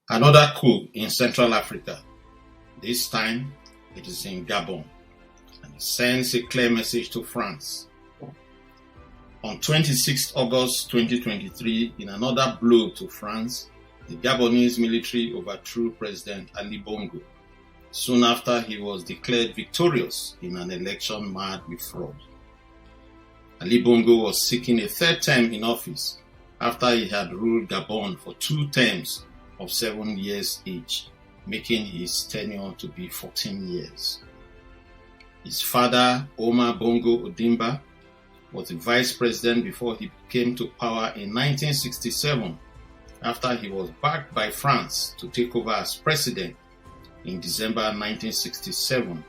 Another coup in Central Africa. This time, it is in Gabon, and it sends a clear message to France. On 26 August 2023, in another blow to France, the Gabonese military overthrew President Ali Bongo soon after he was declared victorious in an election marred with fraud. Ali Bongo was seeking a third term in office after he had ruled Gabon for 2 terms of 7 years each, making his tenure to be 14 years. His father, Omar Bongo Ondimba, was the vice president before he came to power in 1967 after he was backed by France to take over as president in December 1967,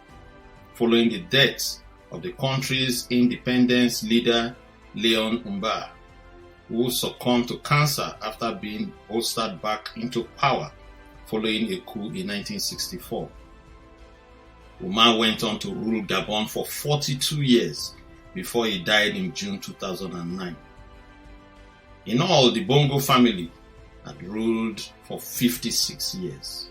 following the death of the country's independence leader Léon Umba, who succumbed to cancer after being bolstered back into power following a coup in 1964. Umar went on to rule Gabon for 42 years before he died in June 2009. In all, the Bongo family had ruled for 56 years.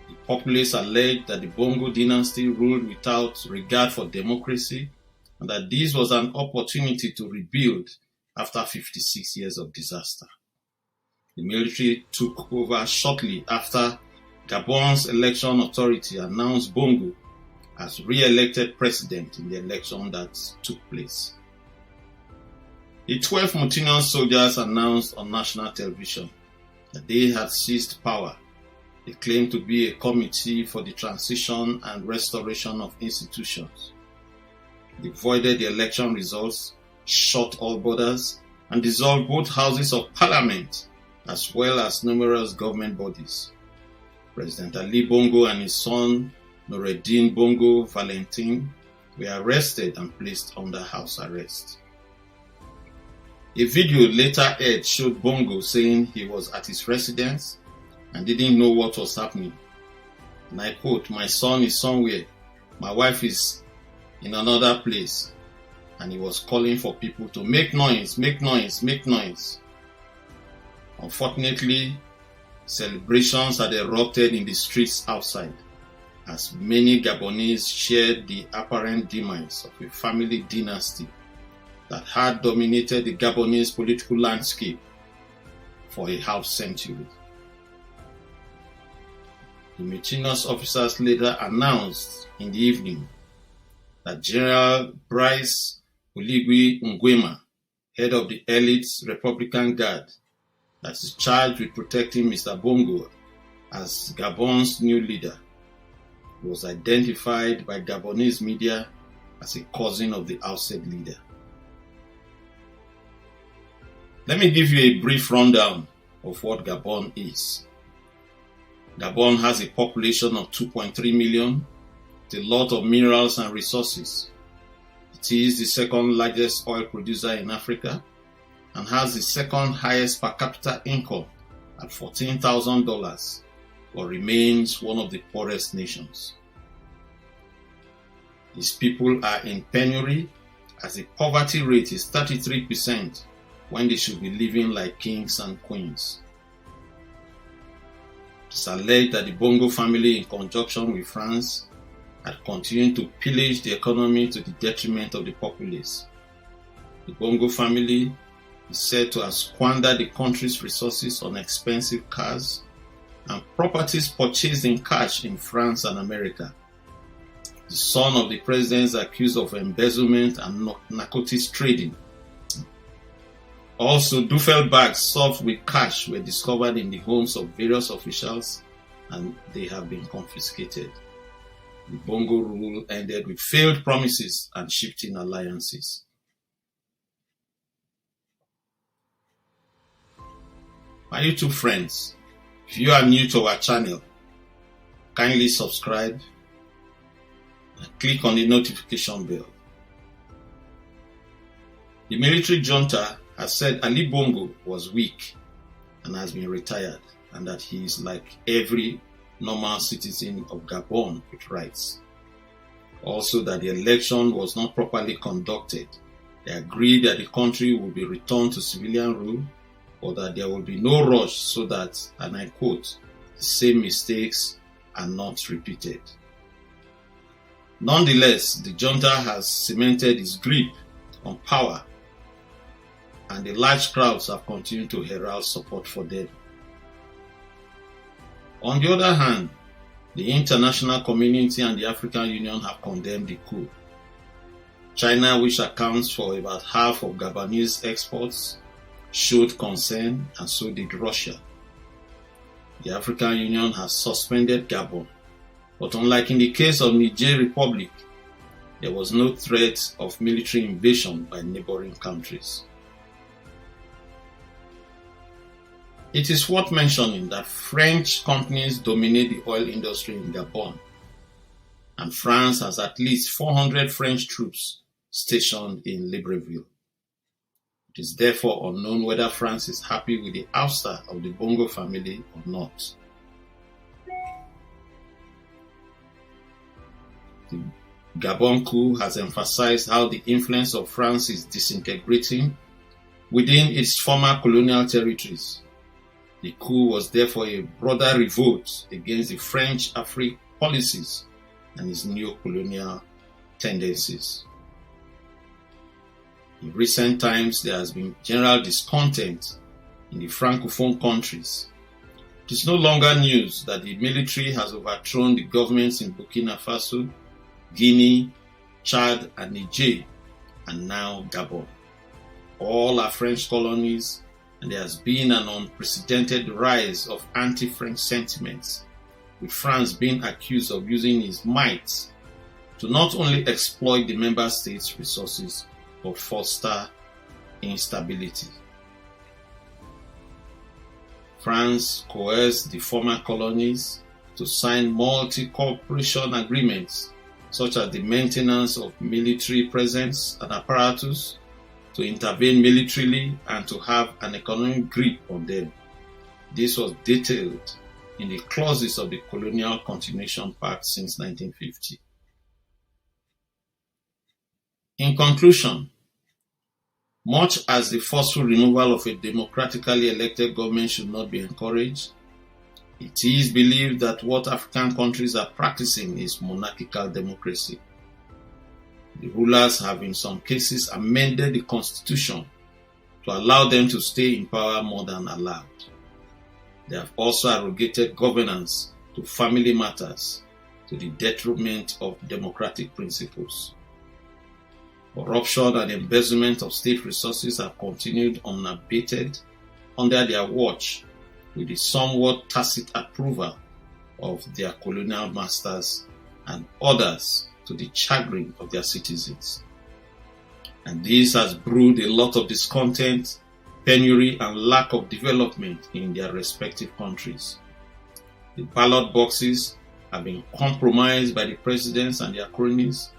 The populace alleged that the Bongo dynasty ruled without regard for democracy and that this was an opportunity to rebuild after 56 years of disaster. The military took over shortly after Gabon's election authority announced Bongo as re-elected president in the election that took place. The 12 mutinous soldiers announced on national television that they had seized power. They claimed to be a committee for the transition and restoration of institutions. They voided the election results, shut all borders, and dissolved both houses of parliament as well as numerous government bodies. President Ali Bongo and his son Noureddin Bongo Valentin were arrested and placed under house arrest. A video later aired showed Bongo saying he was at his residence and didn't know what was happening. And I quote, "My son is somewhere, my wife is in another place," and he was calling for people to make noise, make noise, make noise. Unfortunately, celebrations had erupted in the streets outside, as many Gabonese shared the apparent demise of a family dynasty that had dominated the Gabonese political landscape for a half century. The mutinous officers later announced in the evening that General Brice Oligui Nguema, head of the elite Republican Guard that is charged with protecting Mr. Bongo as Gabon's new leader, was identified by Gabonese media as a cousin of the ousted leader. Let me give you a brief rundown of what Gabon is. Gabon has a population of 2.3 million, with a lot of minerals and resources. It is the second largest oil producer in Africa and has the second highest per capita income at $14,000, but remains one of the poorest nations. Its people are in penury as the poverty rate is 33% when they should be living like kings and queens. It is alleged that the Bongo family, in conjunction with France, had continued to pillage the economy to the detriment of the populace. The Bongo family is said to have squandered the country's resources on expensive cars and properties purchased in cash in France and America. The son of the president is accused of embezzlement and narcotics trading. Also, duffel bags stuffed with cash were discovered in the homes of various officials and they have been confiscated. The Bongo rule ended with failed promises and shifting alliances. My YouTube friends, if you are new to our channel, kindly subscribe and click on the notification bell. The military junta has said Ali Bongo was weak and has been retired, and that he is like every normal citizen of Gabon with rights. Also, that the election was not properly conducted. They agreed that the country would be returned to civilian rule but that there will be no rush so that, and I quote, the same mistakes are not repeated. Nonetheless, the junta has cemented its grip on power, and the large crowds have continued to herald support for them. On the other hand, the international community and the African Union have condemned the coup. China, which accounts for about half of Gabonese exports, showed concern, and so did Russia. The African Union has suspended Gabon, but unlike in the case of Niger Republic, there was no threat of military invasion by neighboring countries. It is worth mentioning that French companies dominate the oil industry in Gabon, and France has at least 400 French troops stationed in Libreville. It is therefore unknown whether France is happy with the ouster of the Bongo family or not. The Gabon coup has emphasized how the influence of France is disintegrating within its former colonial territories. The coup was therefore a broader revolt against the French Afrique policies and its neo-colonial tendencies. In recent times, there has been general discontent in the francophone countries. It is no longer news that the military has overthrown the governments in Burkina Faso, Guinea, Chad, and Niger, and now Gabon. All are French colonies, and there has been an unprecedented rise of anti-French sentiments, with France being accused of using its might to not only exploit the member states' resources, but foster instability. France coerced the former colonies to sign multi-cooperation agreements, such as the maintenance of military presence and apparatus, to intervene militarily and to have an economic grip on them. This was detailed in the clauses of the Colonial Continuation Pact since 1950. In conclusion, much as the forceful removal of a democratically elected government should not be encouraged, it is believed that what African countries are practicing is monarchical democracy. The rulers have in some cases amended the constitution to allow them to stay in power more than allowed. They have also arrogated governance to family matters to the detriment of democratic principles. Corruption and embezzlement of state resources have continued unabated under their watch, with the somewhat tacit approval of their colonial masters and others, to the chagrin of their citizens. And this has brewed a lot of discontent, penury, and lack of development in their respective countries. The ballot boxes have been compromised by the presidents and their cronies,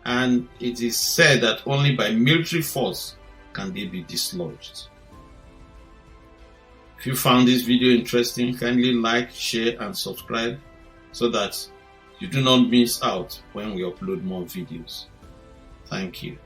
and it is said that only by military force can they be dislodged. If you found this video interesting, kindly like, share, and subscribe so that you do not miss out when we upload more videos. Thank you.